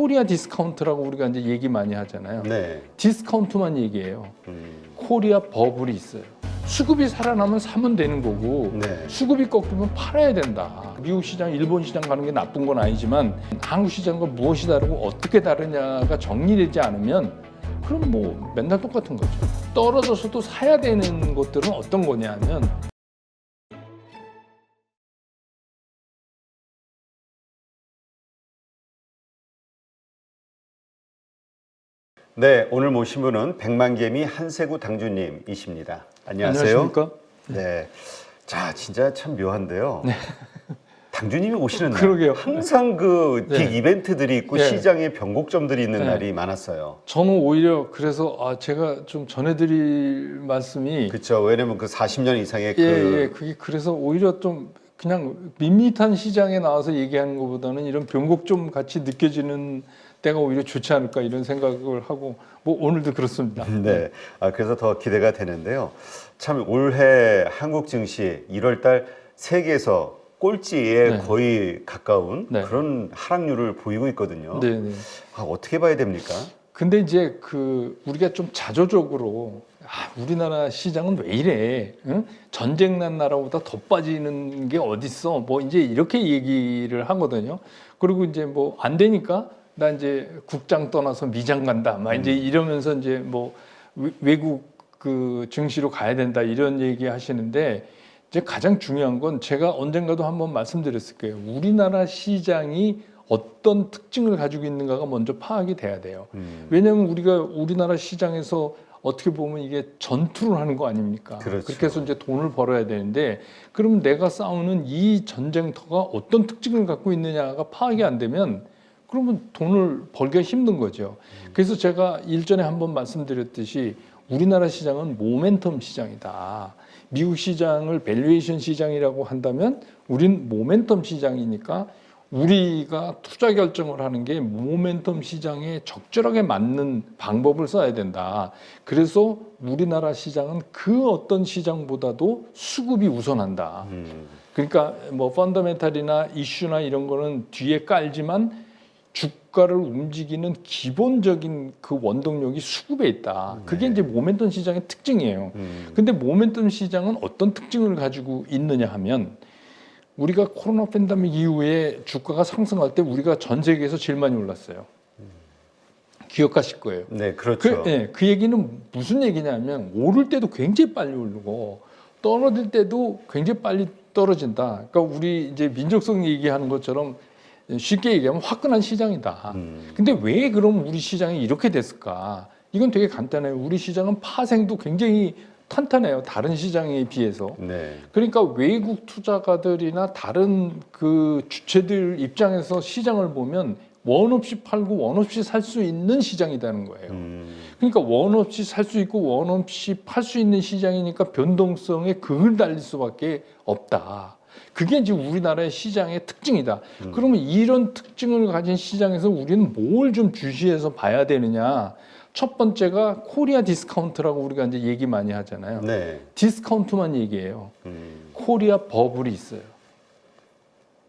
코리아 디스카운트라고 우리가 이제 얘기 많이 하잖아요. 네. 디스카운트만 얘기해요. 코리아 버블이 있어요. 수급이 살아나면 사면 되는 거고 네. 수급이 꺾이면 팔아야 된다. 미국 시장, 일본 시장 가는 게 나쁜 건 아니지만 한국 시장과 무엇이 다르고 어떻게 다르냐가 정리되지 않으면 그럼 뭐 맨날 똑같은 거죠. 떨어져서도 사야 되는 것들은 어떤 거냐면 네, 오늘 모신 분은 백만개미 한세구 당주님이십니다. 안녕하세요. 안녕하십니까? 네. 자, 진짜 참 묘한데요. 네. 당주님이 오시는 날 그러게요. 항상 그 빅 네. 이벤트들이 있고 네. 시장에 변곡점들이 있는 네. 날이 많았어요. 저는 오히려 그래서 제가 좀 전해드릴 말씀이 그렇죠. 왜냐면 그 40년 이상의 그게 그래서 오히려 좀 그냥 밋밋한 시장에 나와서 얘기하는 것보다는 이런 변곡점 같이 느껴지는 때가 오히려 좋지 않을까 이런 생각을 하고 뭐 오늘도 그렇습니다. 네. 그래서 더 기대가 되는데요. 참 올해 한국 증시 1월 달 세계에서 꼴찌에 네. 거의 가까운 네. 그런 하락률을 보이고 있거든요. 네. 어떻게 봐야 됩니까? 근데 이제 우리가 좀 자조적으로 우리나라 시장은 왜 이래? 응? 전쟁 난 나라보다 더 빠지는 게 어딨어? 뭐 이제 이렇게 얘기를 하거든요. 그리고 이제 뭐 안 되니까 나 이제 국장 떠나서 미장 간다. 막 이제 이러면서 이제 뭐 외국 그 증시로 가야 된다 이런 얘기 하시는데 이제 가장 중요한 건 제가 언젠가도 한번 말씀드렸을 거예요. 우리나라 시장이 어떤 특징을 가지고 있는가가 먼저 파악이 돼야 돼요. 왜냐하면 우리가 우리나라 시장에서 어떻게 보면 이게 전투를 하는 거 아닙니까? 그렇죠. 그렇게 해서 이제 돈을 벌어야 되는데 그러면 내가 싸우는 이 전쟁터가 어떤 특징을 갖고 있느냐가 파악이 안 되면 그러면 돈을 벌기가 힘든 거죠. 그래서 제가 일전에 한번 말씀드렸듯이 우리나라 시장은 모멘텀 시장이다. 미국 시장을 밸류에이션 시장이라고 한다면 우린 모멘텀 시장이니까 우리가 투자 결정을 하는 게 모멘텀 시장에 적절하게 맞는 방법을 써야 된다. 그래서 우리나라 시장은 그 어떤 시장보다도 수급이 우선한다. 그러니까 뭐 펀더멘탈이나 이슈나 이런 거는 뒤에 깔지만 주가를 움직이는 기본적인 그 원동력이 수급에 있다. 그게 이제 모멘텀 시장의 특징이에요. 근데 모멘텀 시장은 어떤 특징을 가지고 있느냐 하면 우리가 코로나 팬데믹 이후에 주가가 상승할 때 우리가 전 세계에서 제일 많이 올랐어요. 기억하실 거예요. 네, 그렇죠. 그 얘기는 무슨 얘기냐면 오를 때도 굉장히 빨리 오르고 떨어질 때도 굉장히 빨리 떨어진다. 그러니까 우리 이제 민족성 얘기하는 것처럼 쉽게 얘기하면 화끈한 시장이다. 근데 왜 그럼 우리 시장이 이렇게 됐을까? 이건 되게 간단해요. 우리 시장은 파생도 굉장히 탄탄해요. 다른 시장에 비해서. 네. 그러니까 외국 투자가들이나 다른 그 주체들 입장에서 시장을 보면 원 없이 팔고 원 없이 살 수 있는 시장이라는 거예요. 그러니까 원 없이 살 수 있고 원 없이 팔 수 있는 시장이니까 변동성에 극을 달릴 수밖에 없다. 그게 이제 우리나라의 시장의 특징이다. 그러면 이런 특징을 가진 시장에서 우리는 뭘 좀 주시해서 봐야 되느냐? 첫 번째가 코리아 디스카운트라고 우리가 이제 얘기 많이 하잖아요. 네. 디스카운트만 얘기해요. 코리아 버블이 있어요.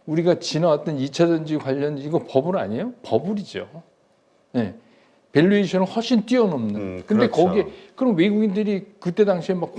우리가 지나왔던 2차 전지 관련 이거 버블 아니에요? 버블이죠. 네. 밸류에이션은 훨씬 뛰어넘는. 근데 그렇죠. 거기에 그럼 외국인들이 그때 당시에 막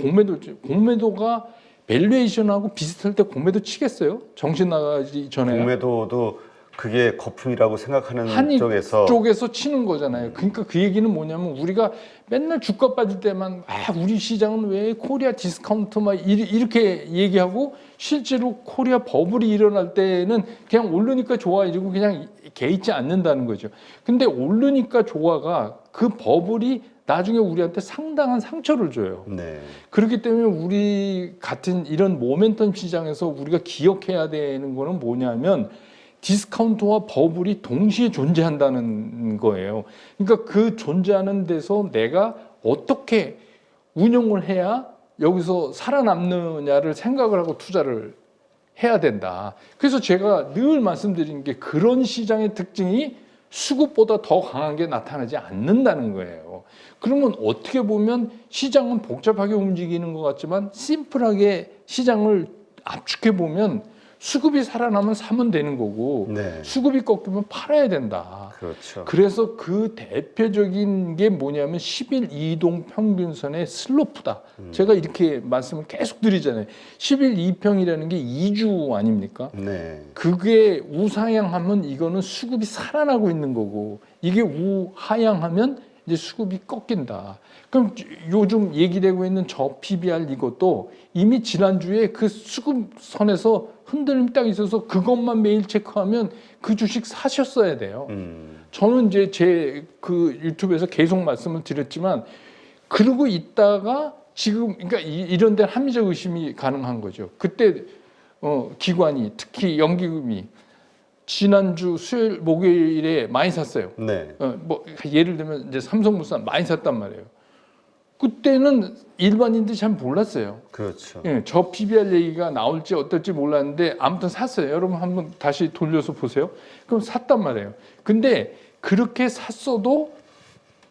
공매도가 밸류에이션하고 비슷할 때 공매도 치겠어요? 정신 나가기 전에. 공매도도 그게 거품이라고 생각하는 한이 쪽에서 치는 거잖아요. 그러니까 그 얘기는 뭐냐면 우리가 맨날 주가 빠질 때만 우리 시장은 왜 코리아 디스카운트 막 이렇게 얘기하고 실제로 코리아 버블이 일어날 때는 그냥 오르니까 좋아 이러고 그냥 개의치 않는다는 거죠. 근데 오르니까 좋아가 그 버블이 나중에 우리한테 상당한 상처를 줘요. 네. 그렇기 때문에 우리 같은 이런 모멘텀 시장에서 우리가 기억해야 되는 거는 뭐냐면 디스카운트와 버블이 동시에 존재한다는 거예요. 그러니까 그 존재하는 데서 내가 어떻게 운용을 해야 여기서 살아남느냐를 생각을 하고 투자를 해야 된다. 그래서 제가 늘 말씀드리는 게 그런 시장의 특징이 수급보다 더 강하게 나타나지 않는다는 거예요. 그러면 어떻게 보면 시장은 복잡하게 움직이는 것 같지만 심플하게 시장을 압축해 보면 수급이 살아나면 사면 되는 거고 네. 수급이 꺾이면 팔아야 된다. 그렇죠. 그래서 그 대표적인 게 뭐냐면 10일 이동 평균선의 슬로프다. 제가 이렇게 말씀을 계속 드리잖아요. 10일 이평이라는 게 2주 아닙니까? 네. 그게 우상향하면 이거는 수급이 살아나고 있는 거고 이게 우하향하면 이제 수급이 꺾인다. 그럼 요즘 얘기되고 있는 저 PBR 이것도 이미 지난주에 그 수급선에서 흔들림이 딱 있어서 그것만 매일 체크하면 그 주식 사셨어야 돼요. 저는 이제 제 그 유튜브에서 계속 말씀을 드렸지만 그러고 있다가 지금 그러니까 이런 데 합리적 의심이 가능한 거죠. 그때 기관이 특히 연기금이 지난주 수요일 목요일에 많이 샀어요. 네. 뭐 예를 들면 이제 삼성물산 많이 샀단 말이에요. 그때는 일반인들이 잘 몰랐어요. 그렇죠. 예, 저 PBR 얘기가 나올지 어떨지 몰랐는데 아무튼 샀어요. 여러분 한번 다시 돌려서 보세요. 그럼 샀단 말이에요. 근데 그렇게 샀어도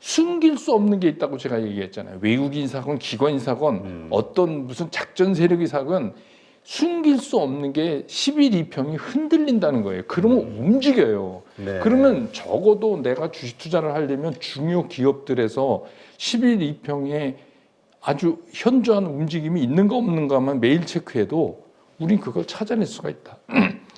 숨길 수 없는 게 있다고 제가 얘기했잖아요. 외국인 사건, 기관인 사건, 어떤 무슨 작전 세력이 사건 숨길 수 없는 게 10일 이평이 흔들린다는 거예요. 그러면 움직여요. 네. 그러면 적어도 내가 주식 투자를 하려면 중요 기업들에서 10일 이평에 아주 현저한 움직임이 있는가 없는가만 매일 체크해도 우린 그걸 찾아낼 수가 있다.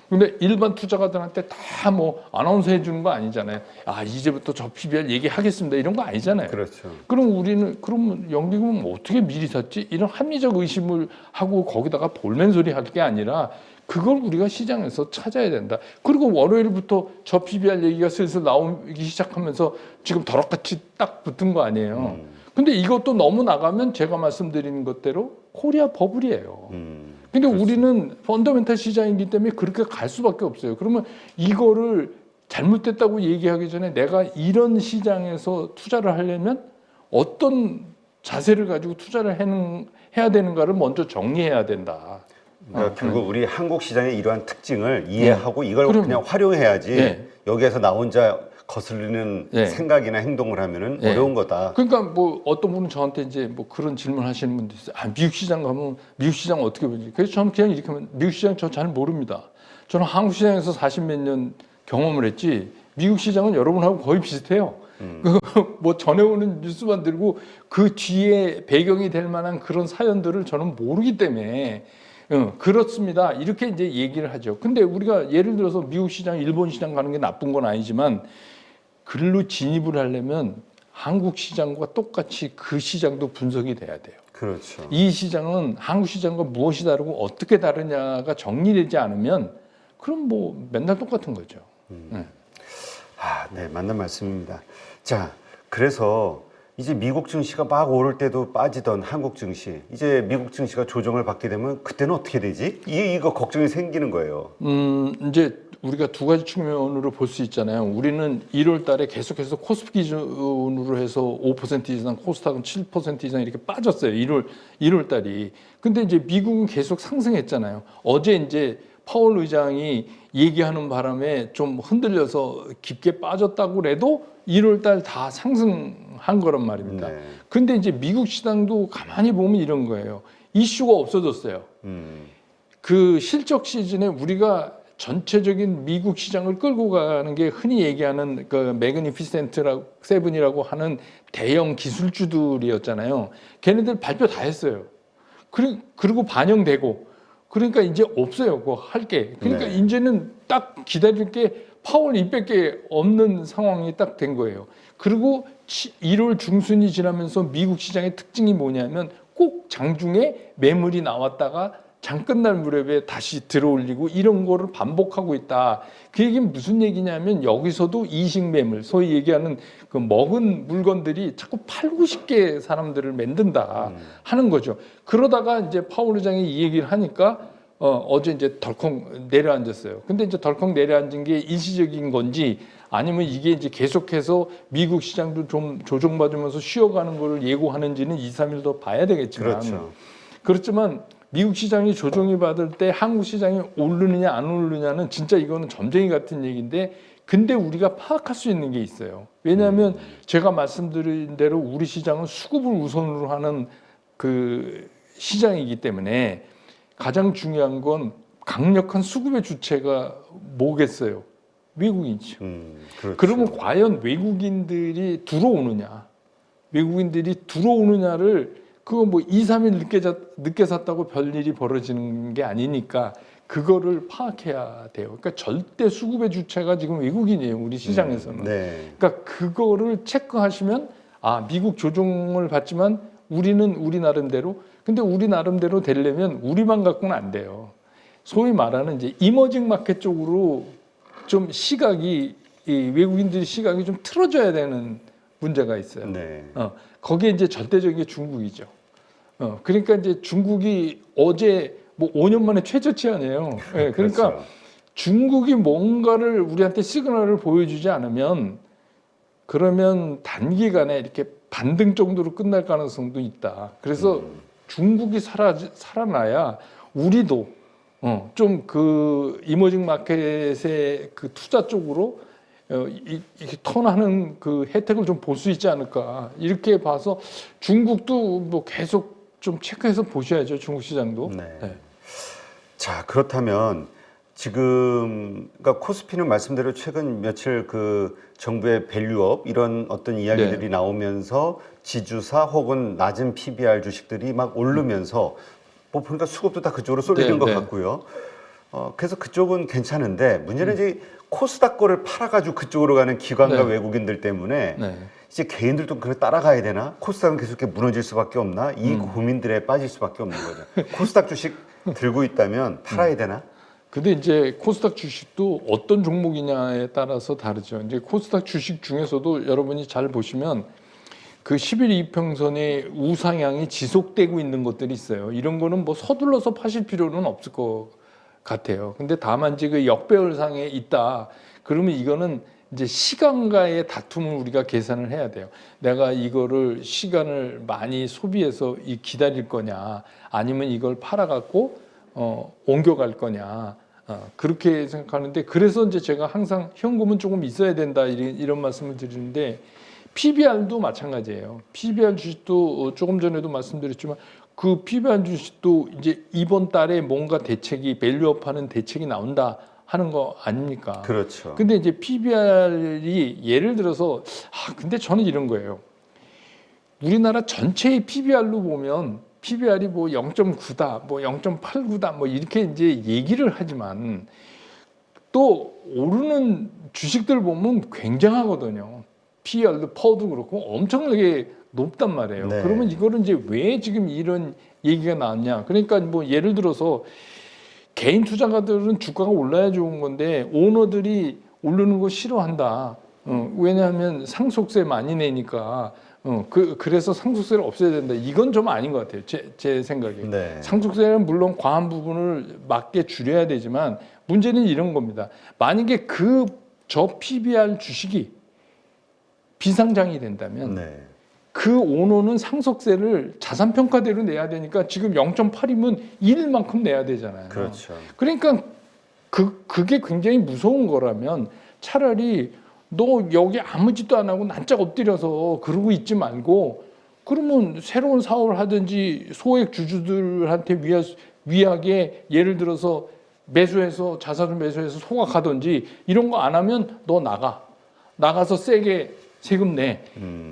근데 일반 투자가들한테 다 뭐 아나운서 해주는 거 아니잖아요. 아 이제부터 저 PBR 얘기하겠습니다 이런 거 아니잖아요. 그렇죠. 그럼 우리는 그러면 연기금은 뭐 어떻게 미리 샀지? 이런 합리적 의심을 하고 거기다가 볼멘 소리 할 게 아니라 그걸 우리가 시장에서 찾아야 된다. 그리고 월요일부터 저 PBR 얘기가 슬슬 나오기 시작하면서 지금 더럭같이 딱 붙은 거 아니에요. 근데 이것도 너무 나가면 제가 말씀드리는 것대로 코리아 버블이에요. 근데 우리는 펀더멘탈 시장이기 때문에 그렇게 갈 수밖에 없어요. 그러면 이거를 잘못됐다고 얘기하기 전에 내가 이런 시장에서 투자를 하려면 어떤 자세를 가지고 투자를 해야 되는가를 먼저 정리해야 된다. 그러니까 결국 우리 한국 시장의 이러한 특징을 이해하고 이걸 그럼요. 그냥 활용해야지 네. 여기에서 나 혼자 거슬리는 네. 생각이나 행동을 하면은 네. 어려운 거다. 그러니까 뭐 어떤 분은 저한테 이제 뭐 그런 질문 하시는 분도 있어요. 아, 미국 시장 가면 미국 시장 어떻게 보지? 그래서 저는 그냥 이렇게 하면 미국 시장 저 잘 모릅니다. 저는 한국 시장에서 40몇 년 경험을 했지 미국 시장은 여러분하고 거의 비슷해요. 뭐 전해오는 뉴스만 들고 그 뒤에 배경이 될 만한 그런 사연들을 저는 모르기 때문에 그렇습니다. 이렇게 이제 얘기를 하죠. 근데 우리가 예를 들어서 미국 시장, 일본 시장 가는 게 나쁜 건 아니지만 글로 진입을 하려면 한국 시장과 똑같이 그 시장도 분석이 돼야 돼요. 그렇죠. 이 시장은 한국 시장과 무엇이 다르고 어떻게 다르냐가 정리되지 않으면 그럼 뭐 맨날 똑같은 거죠. 아, 네, 맞는 말씀입니다. 자, 그래서 이제 미국 증시가 막 오를 때도 빠지던 한국 증시, 이제 미국 증시가 조정을 받게 되면 그때는 어떻게 되지? 이거 걱정이 생기는 거예요. 이제 우리가 두 가지 측면으로 볼 수 있잖아요. 우리는 1월 달에 계속해서 코스피 기준으로 해서 5% 이상, 코스닥은 7% 이상 이렇게 빠졌어요. 1월 달이. 근데 이제 미국은 계속 상승했잖아요. 어제 이제 파월 의장이 얘기하는 바람에 좀 흔들려서 깊게 빠졌다고 해도 1월 달 다 상승한 거란 말입니다. 네. 근데 이제 미국 시장도 가만히 보면 이런 거예요. 이슈가 없어졌어요. 그 실적 시즌에 우리가 전체적인 미국 시장을 끌고 가는 게 흔히 얘기하는 그 매그니피센트라고 세븐이라고 하는 대형 기술주들이었잖아요. 걔네들 발표 다 했어요. 그리고 반영되고 그러니까 이제 없어요. 그거 할 게. 그러니까 네. 이제는 딱 기다릴 게 파월 200개 없는 상황이 딱 된 거예요. 그리고 1월 중순이 지나면서 미국 시장의 특징이 뭐냐면 꼭 장중에 매물이 나왔다가 장 끝날 무렵에 다시 들어올리고 이런 거를 반복하고 있다. 그 얘기는 무슨 얘기냐면 여기서도 이식 매물, 소위 얘기하는 그 먹은 물건들이 자꾸 팔고 싶게 사람들을 만든다 하는 거죠. 그러다가 이제 파월 의장이 이 얘기를 하니까 어제 이제 덜컹 내려앉았어요. 근데 이제 덜컹 내려앉은 게 일시적인 건지 아니면 이게 이제 계속해서 미국 시장도 좀 조정받으면서 쉬어가는 거를 예고하는지는 2, 3일 더 봐야 되겠지만 그렇죠. 그렇지만 미국 시장이 조정이 받을 때 한국 시장이 오르느냐 안 오르느냐는 진짜 이거는 점쟁이 같은 얘기인데 근데 우리가 파악할 수 있는 게 있어요. 왜냐하면 제가 말씀드린 대로 우리 시장은 수급을 우선으로 하는 그 시장이기 때문에 가장 중요한 건 강력한 수급의 주체가 뭐겠어요? 외국인이죠. 그렇죠. 그러면 과연 외국인들이 들어오느냐? 외국인들이 들어오느냐를 그거 뭐 2, 3일 늦게 샀다고 별일이 벌어지는 게 아니니까 그거를 파악해야 돼요. 그러니까 절대 수급의 주체가 지금 외국인이에요. 우리 시장에서는. 네. 그러니까 그거를 체크하시면 아, 미국 조종을 받지만 우리는 우리 나름대로 근데 우리 나름대로 되려면 우리만 갖고는 안 돼요. 소위 말하는 이제 이머징 마켓 쪽으로 좀 시각이 이 외국인들이 시각이 좀 틀어져야 되는 문제가 있어요. 네. 거기에 이제 절대적인 게 중국이죠. 그러니까 이제 중국이 어제 뭐 5년 만에 최저치 아니에요. 예, 그러니까 그렇죠. 중국이 뭔가를 우리한테 시그널을 보여주지 않으면 그러면 단기간에 이렇게 반등 정도로 끝날 가능성도 있다. 그래서 중국이 살아나야 우리도 좀 그 이머징 마켓의 그 투자 쪽으로 이렇게 턴하는 그 혜택을 좀 볼 수 있지 않을까 이렇게 봐서 중국도 뭐 계속 좀 체크해서 보셔야죠. 중국 시장도. 네. 네. 자, 그렇다면 지금 그러니까 코스피는 말씀대로 최근 며칠 그 정부의 밸류업 이런 어떤 이야기들이 나오면서 지주사 혹은 낮은 PBR 주식들이 막 오르면서 뭐 보니까 수급도 다 그쪽으로 쏠리는 것 같고요. 그래서 그쪽은 괜찮은데 문제는 이제 코스닥 거를 팔아가지고 그쪽으로 가는 기관과 외국인들 때문에 이제 개인들도 그걸 따라가야 되나? 코스닥은 계속 이렇게 무너질 수밖에 없나? 이 고민들에 빠질 수밖에 없는 거죠. 코스닥 주식 들고 있다면 팔아야 되나? 근데 이제 코스닥 주식도 어떤 종목이냐에 따라서 다르죠. 이제 코스닥 주식 중에서도 여러분이 잘 보시면 그 10일 이평선의 우상향이 지속되고 있는 것들이 있어요. 이런 거는 뭐 서둘러서 파실 필요는 없을 것 같아요. 근데 다만 이제 그 역배열상에 있다. 그러면 이거는 이제 시간과의 다툼을 우리가 계산을 해야 돼요. 내가 이거를 시간을 많이 소비해서 기다릴 거냐, 아니면 이걸 팔아갖고 옮겨갈 거냐. 그렇게 생각하는데 그래서 이제 제가 항상 현금은 조금 있어야 된다 이런 말씀을 드리는데 PBR도 마찬가지예요. PBR 주식도 조금 전에도 말씀드렸지만 그 PBR 주식도 이제 이번 달에 뭔가 대책이 밸류업하는 대책이 나온다 하는 거 아닙니까? 그렇죠. 근데 이제 PBR이 예를 들어서 근데 저는 이런 거예요. 우리나라 전체의 PBR로 보면 PBR이 뭐 0.9다, 뭐 0.89다, 뭐 이렇게 이제 얘기를 하지만 또 오르는 주식들 보면 굉장하거든요. PER도 퍼도 그렇고 엄청나게 높단 말이에요. 네. 그러면 이거는 이제 왜 지금 이런 얘기가 나왔냐? 그러니까 뭐 예를 들어서 개인 투자가들은 주가가 올라야 좋은 건데 오너들이 오르는 거 싫어한다. 왜냐하면 상속세 많이 내니까. 그래서 상속세를 없애야 된다. 이건 좀 아닌 것 같아요. 제 생각에. 네. 상속세는 물론 과한 부분을 맞게 줄여야 되지만 문제는 이런 겁니다. 만약에 저 PBR 주식이 비상장이 된다면 그 오너는 상속세를 자산평가대로 내야 되니까 지금 0.8이면 1만큼 내야 되잖아요. 그렇죠. 그러니까 그게 굉장히 무서운 거라면 차라리 너 여기 아무 짓도 안 하고 난짝 엎드려서 그러고 있지 말고 그러면 새로운 사업을 하든지 소액 주주들한테 위하게 예를 들어서 매수해서 자산을 매수해서 소각하든지 이런 거 안 하면 너 나가서 세게 세금 내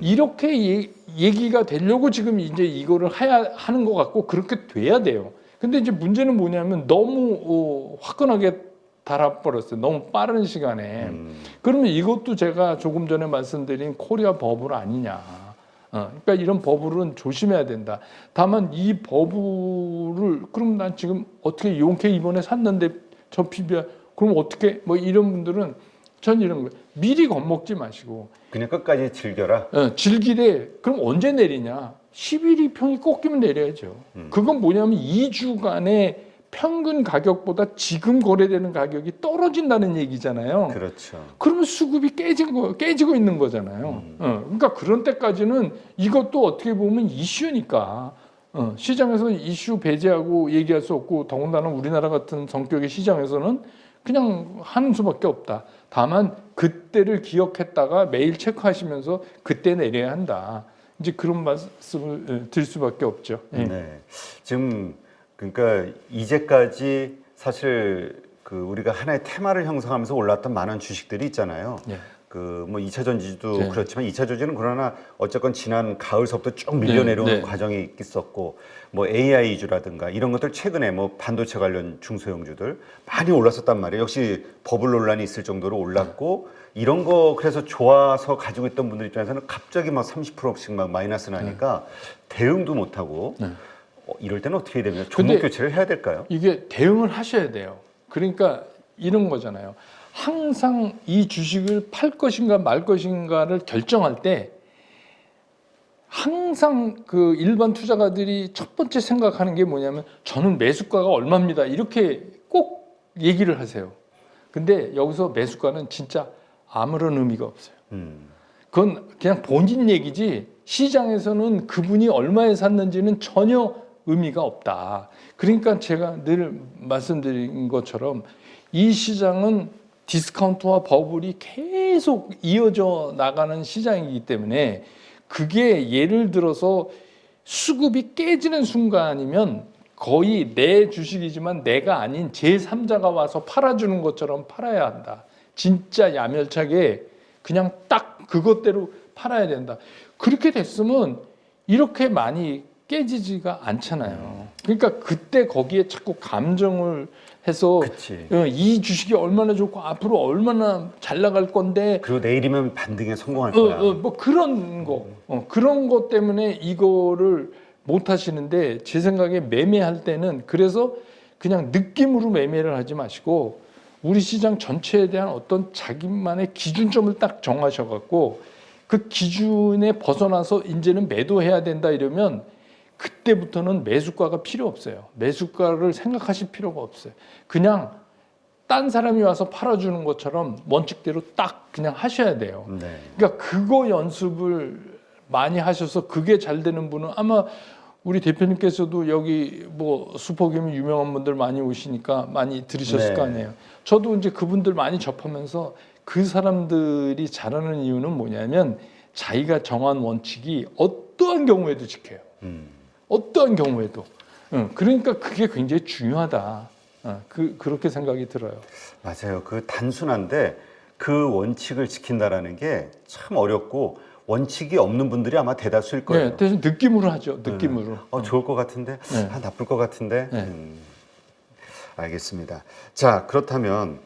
이렇게 얘기가 되려고 지금 이제 이거를 하는 것 같고 그렇게 돼야 돼요. 근데 이제 문제는 뭐냐면 너무 화끈하게 달아버렸어요. 너무 빠른 시간에. 그러면 이것도 제가 조금 전에 말씀드린 코리아 버블 아니냐. 그러니까 이런 버블은 조심해야 된다. 다만 이 버블을 그럼 난 지금 어떻게 용케 이번에 샀는데 저 PBR 그럼 어떻게 뭐 이런 분들은 전 이런 거예요. 미리 겁먹지 마시고 그냥 끝까지 즐겨라. 즐기래. 그럼 언제 내리냐? 11이 평이 꺾이면 내려야죠. 그건 뭐냐면 2주간의 평균 가격보다 지금 거래되는 가격이 떨어진다는 얘기잖아요. 그렇죠. 그러면 수급이 깨지고 있는 거잖아요. 그러니까 그런 때까지는 이것도 어떻게 보면 이슈니까 시장에서는 이슈 배제하고 얘기할 수 없고 더군다나 우리나라 같은 성격의 시장에서는 그냥 하는 수밖에 없다. 다만 그때를 기억했다가 매일 체크하시면서 그때 내려야 한다. 이제 그런 말씀을 드릴 수밖에 없죠. 네. 지금 그러니까 이제까지 사실 그 우리가 하나의 테마를 형성하면서 올랐던 많은 주식들이 있잖아요. 네. 그 뭐 2차 전지도 네. 그렇지만 2차 전지는 그러나 어쨌건 지난 가을서부터 쭉 밀려 네, 내려오는 네. 과정이 있었고 뭐 AI 주라든가 이런 것들 최근에 뭐 반도체 관련 중소형주들 많이 올랐었단 말이에요. 역시 버블 논란이 있을 정도로 올랐고 이런 거 그래서 좋아서 가지고 있던 분들 입장에서는 갑자기 막 30%씩 막 마이너스 나니까 대응도 못 하고 네. 이럴 때는 어떻게 해야 됩니까? 근데 종목 교체를 해야 될까요? 이게 대응을 하셔야 돼요. 그러니까 이런 거잖아요. 항상 이 주식을 팔 것인가 말 것인가를 결정할 때 항상 그 일반 투자가들이 첫 번째 생각하는 게 뭐냐면 저는 매수가가 얼마입니다. 이렇게 꼭 얘기를 하세요. 근데 여기서 매수가는 진짜 아무런 의미가 없어요. 그건 그냥 본인 얘기지 시장에서는 그분이 얼마에 샀는지는 전혀 의미가 없다. 그러니까 제가 늘 말씀드린 것처럼 이 시장은 디스카운트와 버블이 계속 이어져 나가는 시장이기 때문에 그게 예를 들어서 수급이 깨지는 순간이면 거의 내 주식이지만 내가 아닌 제3자가 와서 팔아주는 것처럼 팔아야 한다. 진짜 야멸차게 그냥 딱 그것대로 팔아야 된다. 그렇게 됐으면 이렇게 많이 깨지지가 않잖아요. 그러니까 그때 거기에 자꾸 감정을 해서 그치. 이 주식이 얼마나 좋고 앞으로 얼마나 잘 나갈 건데 그리고 내일이면 반등에 성공할 거야. 뭐 그런 거 그런 것 때문에 이거를 못 하시는데 제 생각에 매매할 때는 그래서 그냥 느낌으로 매매를 하지 마시고 우리 시장 전체에 대한 어떤 자기만의 기준점을 딱 정하셔갖고 그 기준에 벗어나서 이제는 매도해야 된다 이러면 그때부터는 매수가가 필요 없어요. 매수가를 생각하실 필요가 없어요. 그냥 딴 사람이 와서 팔아주는 것처럼 원칙대로 딱 그냥 하셔야 돼요. 네. 그러니까 그거 연습을 많이 하셔서 그게 잘 되는 분은 아마 우리 대표님께서도 여기 뭐 슈퍼게임 유명한 분들 많이 오시니까 많이 들으셨을 네. 거 아니에요. 저도 이제 그분들 많이 접하면서 그 사람들이 잘하는 이유는 뭐냐면 자기가 정한 원칙이 어떠한 경우에도 지켜요. 어떠한 경우에도. 그러니까 그게 굉장히 중요하다. 그렇게 생각이 들어요. 맞아요. 그 단순한데 그 원칙을 지킨다라는 게 참 어렵고 원칙이 없는 분들이 아마 대다수일 거예요. 네, 대신 느낌으로 하죠. 느낌으로. 좋을 것 같은데, 네. 나쁠 것 같은데. 네. 알겠습니다. 자, 그렇다면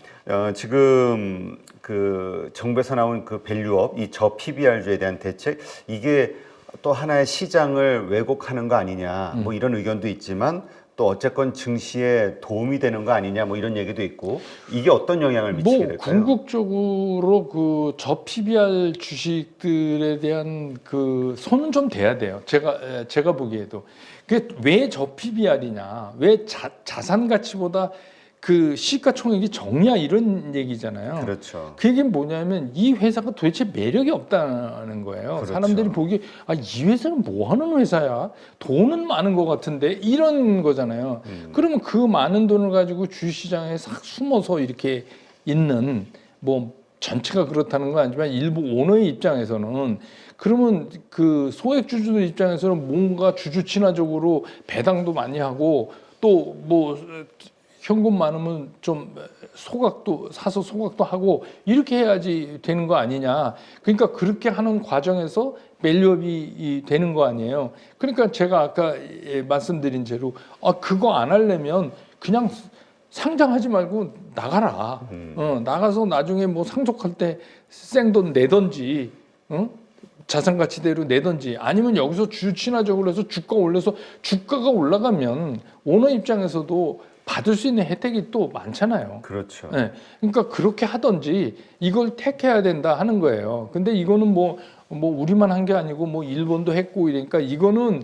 지금 그 정부에서 나온 그 밸류업, 이 저 PBR주에 대한 대책, 이게 또 하나의 시장을 왜곡하는 거 아니냐, 뭐 이런 의견도 있지만 또 어쨌건 증시에 도움이 되는 거 아니냐, 뭐 이런 얘기도 있고 이게 어떤 영향을 미치게 뭐 될까요? 궁극적으로 그 저 PBR 주식들에 대한 그 손은 좀 돼야 돼요. 제가 보기에도 그게 왜 저 PBR이냐, 왜 자산 가치보다 그 시가총액이 적냐 이런 얘기잖아요. 그렇죠. 그 얘기는 뭐냐면 이 회사가 도대체 매력이 없다는 거예요. 그렇죠. 사람들이 보기에 이 회사는 뭐 하는 회사야? 돈은 많은 것 같은데 이런 거잖아요. 그러면 그 많은 돈을 가지고 주식시장에 싹 숨어서 이렇게 있는 뭐 전체가 그렇다는 건 아니지만 일부 오너의 입장에서는 그러면 그 소액 주주들 입장에서는 뭔가 주주 친화적으로 배당도 많이 하고 또 뭐 현금 많으면 좀 소각도 사서 소각도 하고 이렇게 해야지 되는 거 아니냐. 그러니까 그렇게 하는 과정에서 밸류업이 되는 거 아니에요. 그러니까 제가 아까 말씀드린 대로 그거 안 하려면 그냥 상장하지 말고 나가라. 나가서 나중에 뭐 상속할 때 생돈 내던지 자산 가치대로 내던지 아니면 여기서 주주 친화적으로 해서 주가 올려서 주가가 올라가면 오너 입장에서도 받을 수 있는 혜택이 또 많잖아요. 그렇죠. 네, 그러니까 그렇게 하든지 이걸 택해야 된다 하는 거예요. 근데 이거는 뭐 우리만 한 게 아니고 뭐 일본도 했고 이러니까 이거는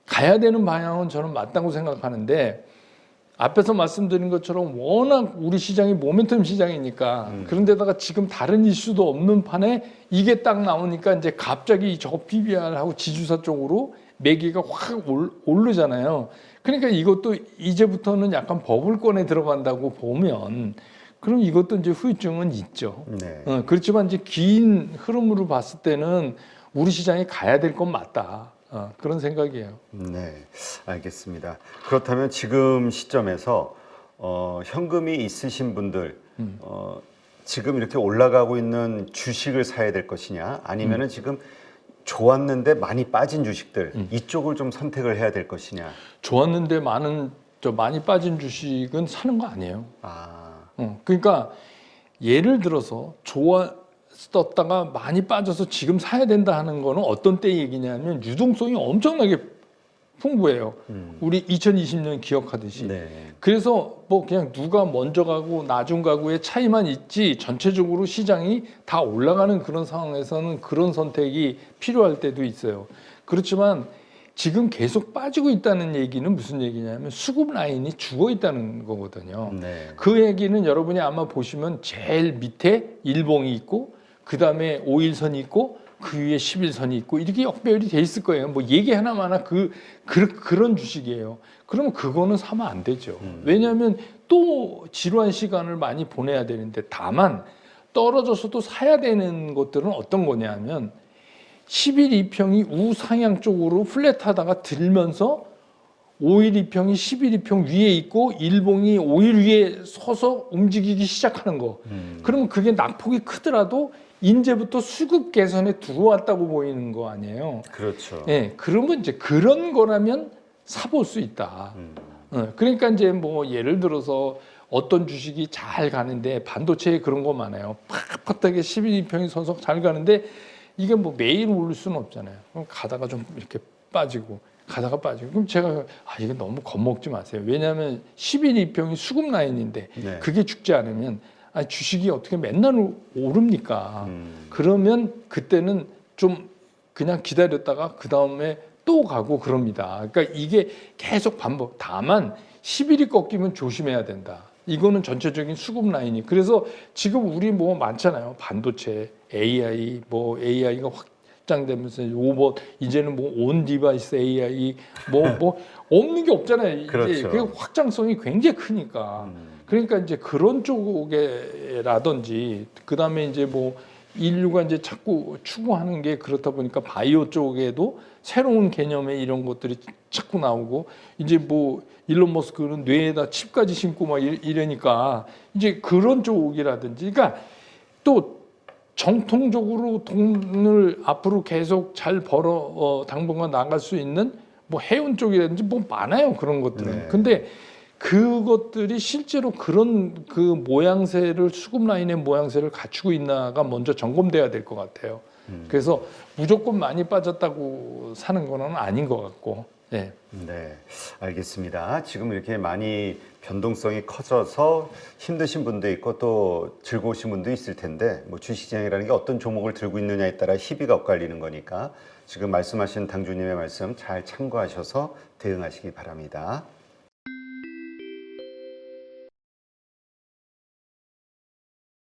가야 되는 방향은 저는 맞다고 생각하는데 앞에서 말씀드린 것처럼 워낙 우리 시장이 모멘텀 시장이니까 그런데다가 지금 다른 이슈도 없는 판에 이게 딱 나오니까 이제 갑자기 저 PBR하고 지주사 쪽으로 매기가 확 오르잖아요. 그러니까 이것도 이제부터는 약간 버블권에 들어간다고 보면 그럼 이것도 이제 후유증은 있죠. 네. 그렇지만 이제 긴 흐름으로 봤을 때는 우리 시장이 가야 될 건 맞다. 그런 생각이에요. 네, 알겠습니다. 그렇다면 지금 시점에서 현금이 있으신 분들 지금 이렇게 올라가고 있는 주식을 사야 될 것이냐 아니면은 지금 좋았는데 많이 빠진 주식들 이쪽을 좀 선택을 해야 될 것이냐. 좋았는데 많이 빠진 주식은 사는 거 아니에요. 그러니까 예를 들어서 좋았었다가 많이 빠져서 지금 사야 된다 하는 거는 어떤 때 얘기냐면 유동성이 엄청나게 풍부해요. 우리 2020년 기억하듯이. 네. 그래서 뭐 그냥 누가 먼저 가고 나중 가고의 차이만 있지 전체적으로 시장이 다 올라가는 그런 상황에서는 그런 선택이 필요할 때도 있어요. 그렇지만 지금 계속 빠지고 있다는 얘기는 무슨 얘기냐면 수급 라인이 죽어 있다는 거거든요. 네. 그 얘기는 여러분이 아마 보시면 제일 밑에 일봉이 있고 그 다음에 5일선이 있고 그 위에 10일선이 있고 이렇게 역배열이 돼 있을 거예요. 뭐 얘기 하나마나 그런 주식이에요. 그러면 그거는 사면 안 되죠. 왜냐하면 또 지루한 시간을 많이 보내야 되는데 다만 떨어져서도 사야 되는 것들은 어떤 거냐면 10일 이평이 우상향 쪽으로 플랫하다가 들면서 5일 이평이 10일 이평 위에 있고 일봉이 5일 위에 서서 움직이기 시작하는 거. 그러면 그게 낙폭이 크더라도 이제부터 수급 개선에 들어왔다고 보이는 거 아니에요. 그렇죠. 예, 그러면 이제 그런 거라면 사볼 수 있다. 그러니까 이제 뭐 예를 들어서 어떤 주식이 잘 가는데 반도체에 그런 거 많아요. 팍팍하게 11, 2평이 서서 잘 가는데 이게 뭐 매일 오를 수는 없잖아요. 그럼 가다가 좀 이렇게 빠지고 가다가 빠지고 그럼 제가 이게 너무 겁먹지 마세요. 왜냐하면 11, 2평이 수급 라인인데 네. 그게 죽지 않으면 주식이 어떻게 맨날 오릅니까? 그러면 그때는 좀 그냥 기다렸다가 그 다음에 또 가고 그럽니다. 그러니까 이게 계속 반복. 다만 10일이 꺾이면 조심해야 된다. 이거는 전체적인 수급 라인이. 그래서 지금 우리 뭐 많잖아요. 반도체, AI, 뭐 AI가 확장되면서 로봇, 이제는 뭐 온 디바이스 AI, 뭐 없는 게 없잖아요. 그렇죠. 이제 그 확장성이 굉장히 크니까. 그러니까 이제 그런 쪽에라든지 그다음에 이제 뭐 인류가 이제 자꾸 추구하는 게 그렇다 보니까 바이오 쪽에도 새로운 개념의 이런 것들이 자꾸 나오고 이제 뭐 일론 머스크는 뇌에다 칩까지 심고 막 이러니까 이제 그런 쪽이라든지 그러니까 또 정통적으로 돈을 앞으로 계속 잘 벌어 당분간 나갈 수 있는 뭐 해운 쪽이라든지 뭐 많아요 그런 것들은. 네. 근데 그것들이 실제로 그런 그 모양새를 수급 라인의 모양새를 갖추고 있나가 먼저 점검돼야 될 것 같아요. 그래서 무조건 많이 빠졌다고 사는 거는 아닌 것 같고. 네. 네, 알겠습니다. 지금 이렇게 많이 변동성이 커져서 힘드신 분도 있고 또 즐거우신 분도 있을 텐데 뭐 주식시장이라는 게 어떤 종목을 들고 있느냐에 따라 희비가 엇갈리는 거니까 지금 말씀하신 당주님의 말씀 잘 참고하셔서 대응하시기 바랍니다.